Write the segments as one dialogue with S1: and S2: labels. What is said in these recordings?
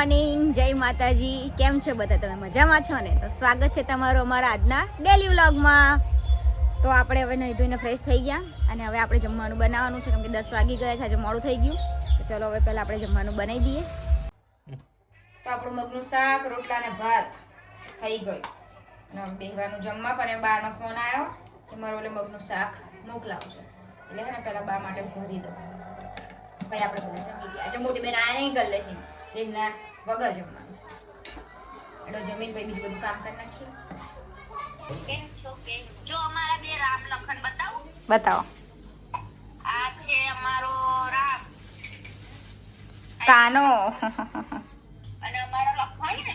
S1: Morning, જય માતાજી. કેમ છો બધા? તમે મજામાં છો ને? તો સ્વાગત છે તમારું અમારા આજના ડેલી વ્લોગમાં. તો આપણે હવે નહીં ધોઈને ફ્રેશ થઈ ગયા અને હવે આપણે જમવાનું બનાવવાનું છે, કેમ કે 10 વાગી ગયા છે, આજે મોડું થઈ ગયું. તો ચલો હવે પહેલાં આપણે જમવાનું બનાવી દઈએ. તો આપણું મગનું શાક, રોટલા અને ભાત થઈ ગયું અને બેહવાનું જમવા. પણ બાનો ફોન આવ્યો કે મારું ઓલે મગનું શાક મોકલાવજો, એટલે છે ને પહેલાં બા માટે ભરી દો. ભાઈ આપણે બધા જમી ગયા. આજે મોટી બેન આયા નહીં કરી લેતી, એમના વગર જમવાનું. એટલે જમીન ભાઈ બીજું બધું કામ કરી નાખીએ.
S2: જો અમારા બે રામ લખન
S1: બતાવો.
S2: આ છે અમારો રામ
S1: કાનો
S2: અને અમારો લખન ને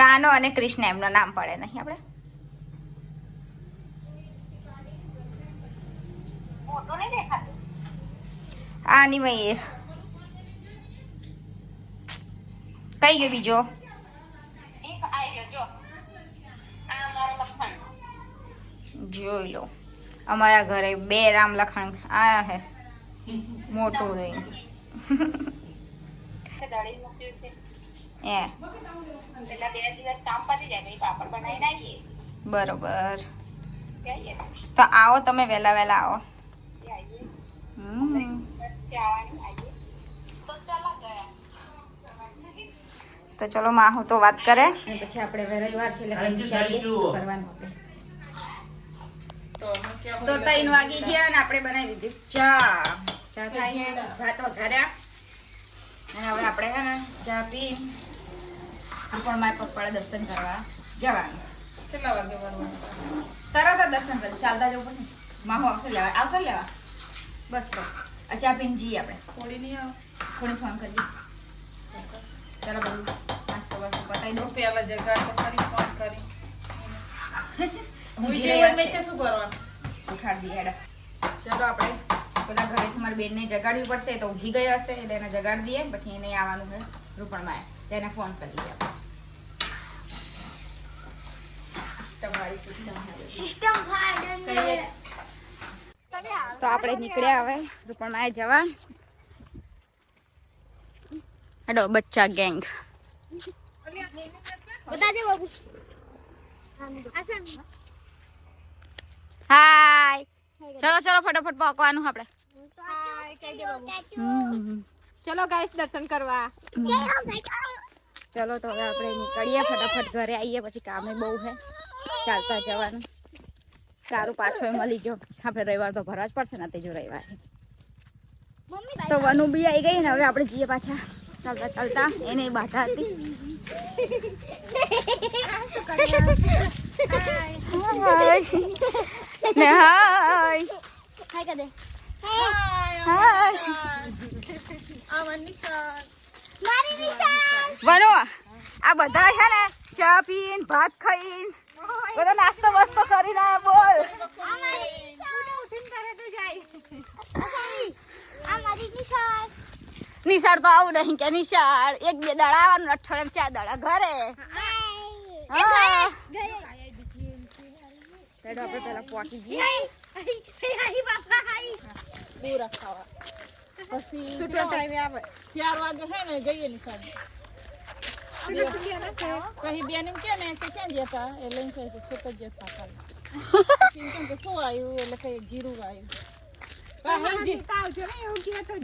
S1: કાનો અને કૃષ્ણ એમનું નામ પડે નહીં આપણે.
S2: મોટો નહીં દેખાતું.
S1: આની ભાઈ કઈ ગયો બીજો?
S2: શીખ આવી ગયો. જો આ અમારો લખન.
S1: જોઈ લો, અમારા ઘરે 2 રામ લખણ આયા હે. મોટું રહી
S2: દળી મૂક્યું છે.
S1: એ
S2: પેલા 2 દિવસ કામ પતી જાય પછી પાપડ બનાવીને આવીએ.
S1: બરોબર.
S2: આવીએ
S1: તો આવો તમે વહેલા વહેલા આવો.
S2: આવીએ
S1: હમ.
S2: આવવાની આવીએ તો ચાલા ગયા.
S1: તો ચલો માં હું તો વાત કરે અને પછી આપણે રવિવાર છે એટલે વિચારીએ શું કરવાનું આપણે. તો 3 વાગી ગયા અને આપણે બનાવી દીધી ચા. ચા થાય છે, ભાત વઘાર્યા અને હવે આપણે છે ને ચા પી પણ મારા પપ્પાને દર્શન કરવા જવાનું.
S3: કેટલા વાગે વળવાનું?
S1: તરત જ દર્શન કરી ચાલતા જવું પડશે. માહુ આવશે લેવા બસ. તો આ ચા પીને જઈએ આપણે.
S3: થોડી નહીં આવે.
S1: થોડી ફોન કરીએ. ચાલો બધું નાસ્તો બસ બતાવી દો.
S3: પેલા જગ્યા તો ફરી ફોન કરી
S1: ઊંઘી
S3: વિજય
S1: રહ્યા
S3: હંમેશા
S1: છે.
S3: શું કરવાનું?
S1: ઉઠાડી દઈએ હેડા. ચલો આપણે પેલા ઘરેથી મારી બેનને જગાડવી પડશે, તો ઊભી ગઈ હશે એટલે એને જગાડી દઈએ. પછી એને આવવાનું છે રૂપણમાં, તેને ફોન કરી દઈએ આપણે. સિસ્ટમ તો આપણે નીકળ્યા હવે રૂપણમાં જવા. હેડો બચ્ચા ગેંગ. હાય. ચલો ચલો ફટાફટ પહોંચવાનું આપણે.
S3: ચલો ગાઈસ દર્શન કરવા.
S1: ચલો તો હવે આપણે નીકળીએ ફટાફટ ઘરે આવીએ, પછી કામે બહુ છે, ચાલતા જવાનું. સારું પાછો મળી ગયો. આપણે રવિવાર તો ભરવા જ પડશે ને, તે જો રવિવાર તો વનુ બી આવી ગઈ ને. હવે આપણે જઈએ પાછા ચાલતા ચાલતા. એને બાધા હતી. વનુ આ બધા છે ને ચા પીને ભાત ખાઈને બધા નાસ્તો બસ્તો કરીને આયા. બોલ. નિશાળ તો આવું નહીં કે નિશાળ 1-2 દાડા આવવાનું, અઠવાડિયામાં 4 દાડા ઘરે. આપણે પેલા પહોંચી જઈએ.
S3: પૂરા ખાવા પછી છૂટવા ટાઈમે આવે 4 વાગે છે ને જઈએ નિશાળ. પછી બેન એમ કે ને કે ક્યાં જતા, એટલે એમ કહે કે છૂટ જ જતા ખાલી. કેમ કે શું આવ્યું, એટલે કઈ જીરું આવ્યું.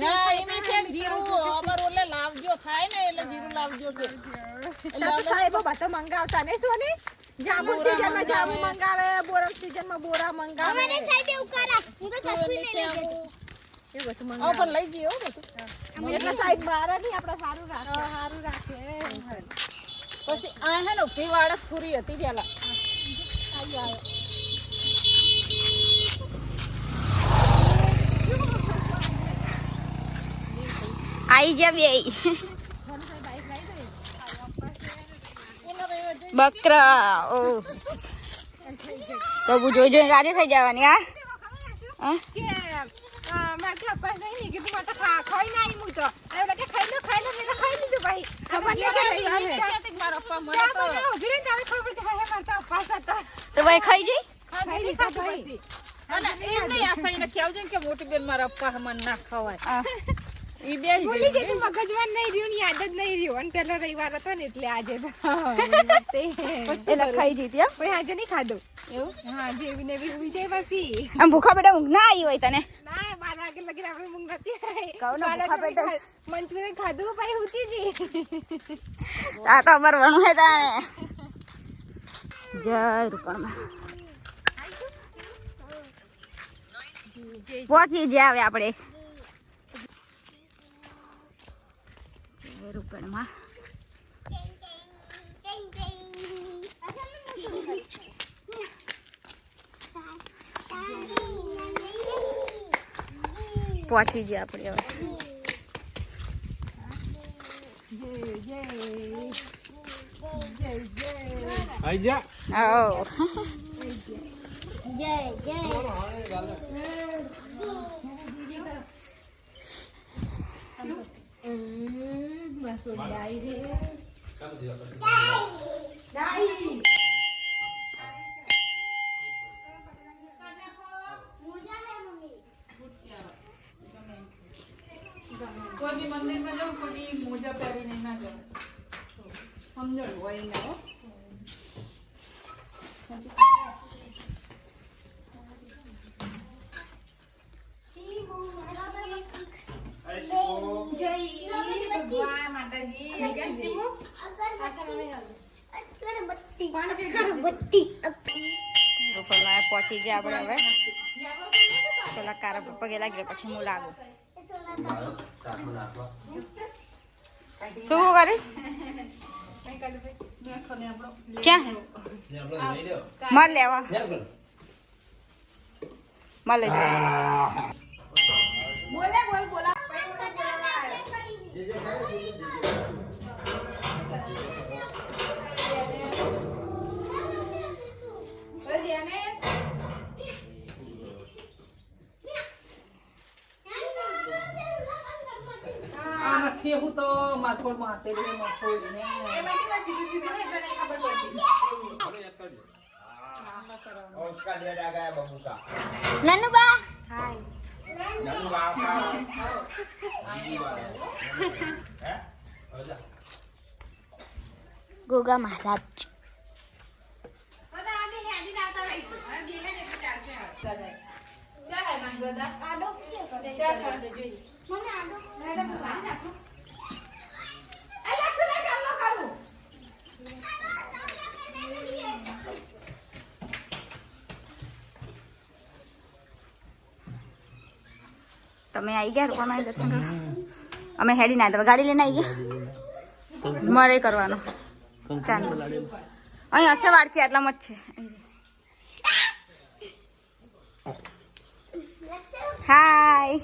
S3: ના એમ કે જીરું અમારું એટલે લાવજો થાય ને, એટલે જીરું લાવજો કે. એટલે
S4: સાહેબો બાતો મંગાવતા ને સોની જામુ સીઝનમાં જામુ મંગાવે, બોરમ સીઝનમાં બોરા મંગાવે. અમારે સાહેબ એવું કરા. હું તો કશું નહીં લઈ જતી. એ બધું મંગાવે.
S3: પણ લઈ ગયો બધું.
S4: એટલે સાહેબ મારા નહીં, આપણે સારું રાખે. સારું રાખે.
S3: પછી આ હે ને પીવાળા પૂરી હતી પેલા.
S1: આઈ જા બે બકરા. ઓ બબુ જોઈ જોઈને રાજી થઈ જવાની. આ
S4: કે મારે તો બસ નહીં કીધું, મારે તો ખાઈ ના આવી. હું તો હવે કે ખાઈ લો મેં તો ખાઈ લીધું ભાઈ. ખબર નહીં કે રહી આવે.
S3: મારા પપ્પા મને
S4: ચા
S3: તો
S4: બનાવો, ઉભી રહીને તારે ખબર પડતી હા મારે તો અપાસ હતા.
S1: તો ભાઈ ખાઈ જઈ.
S4: ખાઈ લીધા ભાઈ.
S3: અને એમ નહીં આ સાઈને કહેવજો ને કે મોટી બેન મારા પપ્પા મને ના ખવાય. ઈ બેસી
S4: ભૂલી
S3: ગઈ.
S4: જતી, મગજમાં નહીં રહ્યું ને યાદ જ નહીં રહ્યું. અને પેલો રવિવાર હતો ને એટલે આજે તો
S1: એટલે ખાઈ જીતી એમ.
S4: પછી આજે નહીં ખાધું.
S3: એવું?
S4: હા, જેવી ને એવી ઊંઘી જાય પછી.
S1: આમ ભૂખા પેટા ઊંઘ ના આવી હોય તને.
S4: ના, 12 વાગે લગીને આપણે ઊંઘ નથી આવી.
S1: કહું ને,
S4: 12
S1: ભૂખા પેટે.
S4: વાગે મંચુરિયન ખાધું પછી ઊંઘી ગઈ.
S1: આ તો અમાર વણું હે તાને. જય રૂપણમાં પહોંચી જ આવે આપણે જય રૂપણમાં. પહોંચી ગયા આપણે હવે.
S5: આઈ જા
S1: આવો.
S3: કોઈ બી મંદિરમાં જાઉં, કોઈ બી મોજા પહેરીને ના જાઉં. સમજણ હોય ને હો.
S1: રૂપણમાં પહોંચી ગયા આપણે હવે. પેલા કારા પર પગે લાગી ગયા પછી હું લાગુ. શું કરી ક્યાં મર લેવા મર લેજો.
S3: આ નથી હું તો માથોડમાં હાથેલી મફોડીને.
S1: નનુ બા ગોગા મહારાજ.
S3: ચા હે ના ગદા? ચા કર દે જોઈ.
S1: તમે આવી ગયા રૂપણમાં દર્શન કરવા? અમે હેડી ના ગાડી લઈને આવી ગયા. મારે કરવાનો ચાલો. અહીં હશે વાડકી આટલામાં જ છે. હાય.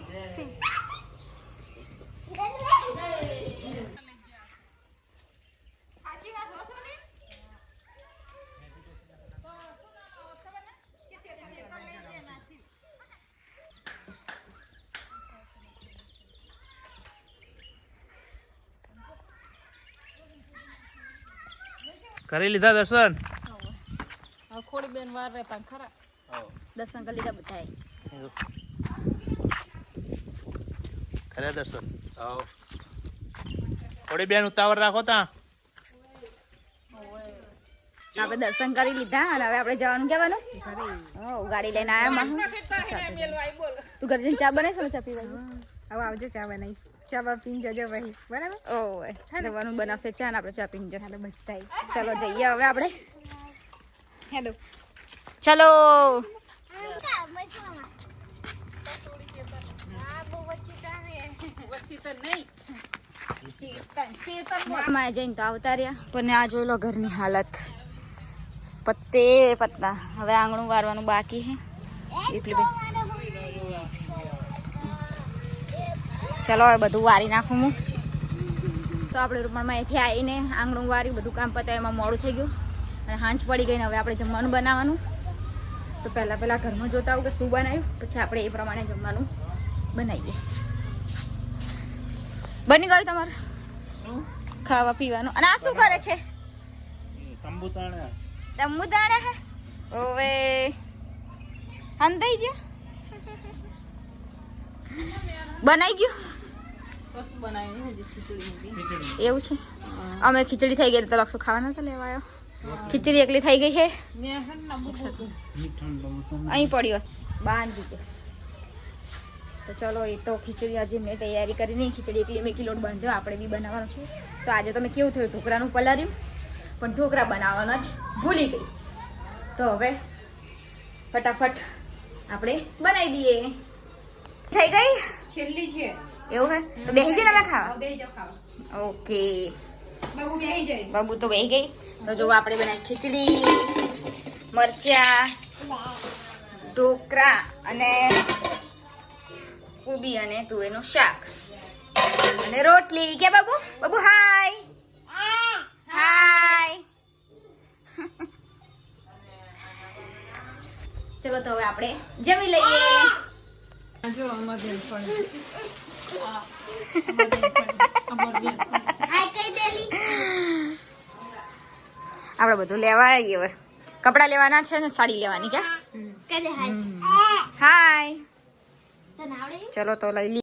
S5: કરી લીધા દર્શન?
S3: ખોડી બેન વાર રહેતા ખરા.
S1: દર્શન કરી લીધા બધાએ.
S5: ખરા દર્શન? થોડી બેન ઉતાવળ રાખો તા.
S1: આપણે દર્શન કરી લીધા અને હવે આપણે જવાનું કહેવાનું. ગાડી લઈને આવ્યા માં. તું ઘરે જઈને ચા બનાવીશ ને? ચા પીવા
S4: હવે આવજો, ચા બનાવીશ. ચા બા પીને જજો ભાઈ, બરાબર?
S1: ઓય જવાનું બનાવશે ચા ને આપણે ચા પીને જશે.
S4: ચાલો બધા.
S1: ચલો જઈએ હવે આપણે.
S4: હેલો.
S1: ચલો.
S3: વચ્ચે તો નહીં.
S1: માં જઈને તો આવતા રહ્યા પણ આ જોઈ લો ઘરની હાલત પત્તે પત્તા. હવે આંગણું વારવાનું બાકી છે એટલી બધી. ચલો હવે બધું વારી નાખું હું તો. આપણે રૂપણમાં અહીંથી આવીને આંગણું વારી બધું કામ પતાય એમાં મોડું થઈ ગયું અને હાંજ પડી ગઈ ને હવે આપણે જમવાનું બનાવવાનું. તો પહેલાં ઘરમાં જોતા આવું કે શું બનાવ્યું, પછી આપણે એ પ્રમાણે જમવાનું બનાવીએ. બની ગયું તમારે ખાવા પીવાનું? અને આ શું કરે છે? તંબુ તાણે હે? ઓવે હંધાઈ ગયો? બનાઈ ગયું?
S3: કશું બનાવીને હજી ખીચડી મૂકી
S1: એવું છે અમે ખીચડી થઈ ગઈ તો લક્ષો ખાવા નતો લેવા આવ્યો ખીચડી એકલી થઈ ગઈ છે
S3: મેં હે ને મૂકું
S1: અહીં પડ્યો હશે બાંધી દે તો ચલો એ તો ખીચડી હજી મેં તૈયારી કરી નહીં ખીચડી એકલી મેં કિલોટ બાંધ્યો આપણે બી બનાવવાનું છે તો આજે તો મેં કેવું થયું ઢોકળાનું પલાર્યું પણ ઢોકળા બનાવવાના જ ભૂલી ગઈ તો હવે ફટાફટ આપણે બનાવી દઈએ થઈ ગઈ
S4: છેલ્લી છે
S1: એવું હે તો બેસી જાય ને અમે ખાવા
S4: બેહી જાઓ ખાવા
S1: ઓકે
S4: બાબુ બેહી જાય
S1: બાબુ તો બેસી ગઈ તો જો આપણે બનાવી ખીચડી મરચા ઢોકળા અને કોબી અને તુવેરનું શાક અને રોટલી કે બાબુ બાબુ હાય હાય ચલો તો હવે આપણે જમી લઈએ
S3: જો અમાર બેન પણ
S1: આપણે બધું લેવા આવીએ હવે કપડાં લેવાના છે ને સાડી લેવાની કે હાય ચલો તો લઈ લઈએ